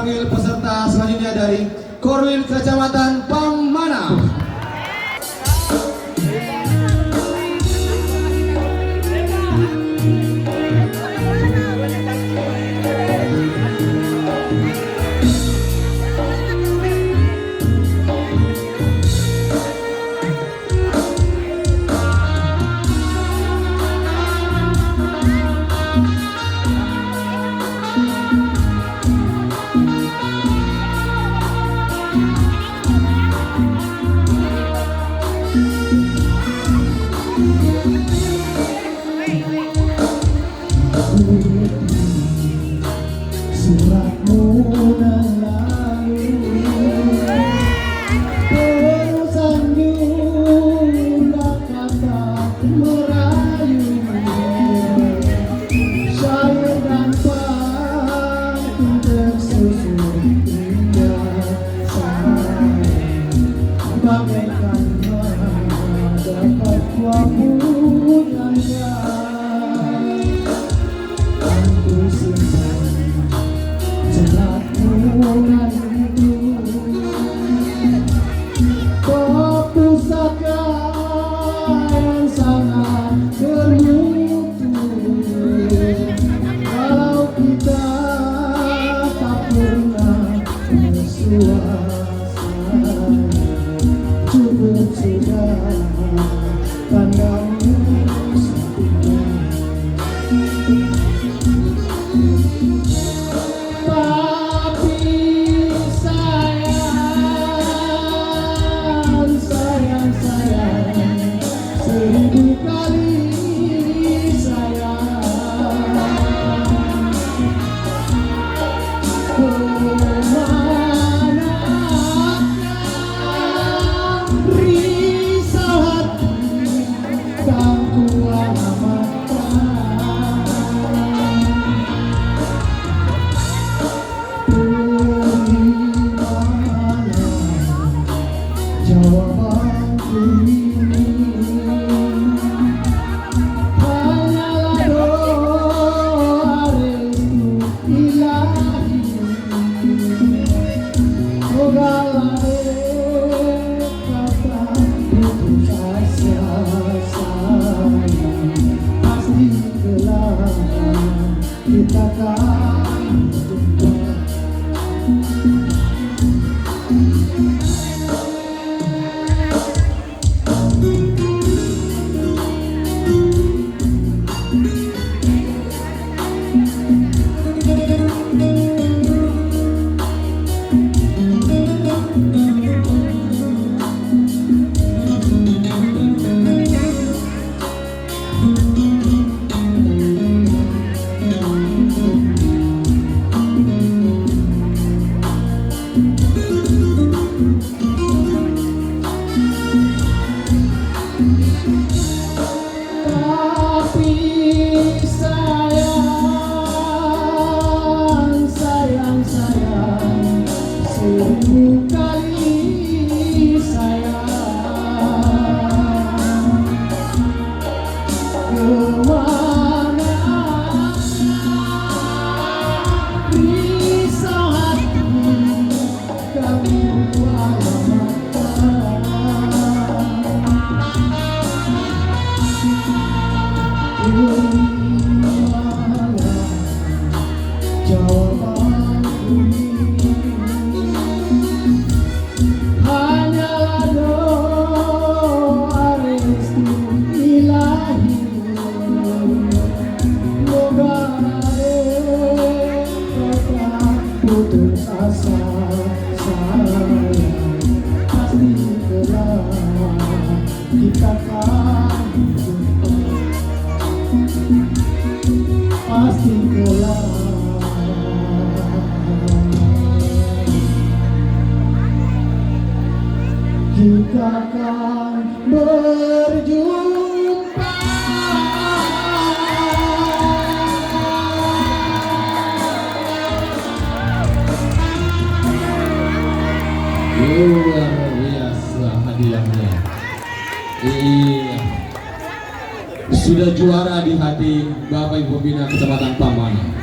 panggil peserta selanjutnya dari Korwil Kecamatan Pamana. Suratmu nan lalu tersanjung kata merayumu, syair dan pantun tersusun indah sayang, bagaikan dapat kuaku pusaka yang sangat bermutu. Kalau kita tak pernah bersuasana, cukup sudah pandanganmu setia. Jawabanku ini hanyalah doa restu ilahi. Segala kata putus asa sayang, pasti kelak kita akan jumpa. Seribu kali sayang, kemana risau hati kamu alamatkan. Berilah jawabanku ini, hanyalah doa restu ilahi. Moga kata putus asa sayang, pasti kelak kita akan jumpa. Pasti kelak kita akan berjumpa. Luar biasa hadiahnya. Iya. Sudah juara di hati Bapak Ibu Pembina Kecamatan Pamana.